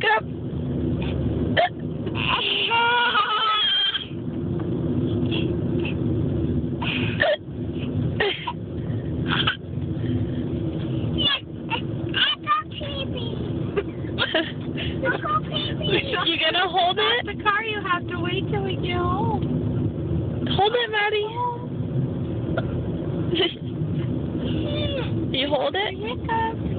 hiccup. You gonna hold it? The car, you have to wait till we get home. Hold it, Maddie. You hold it? Hiccups.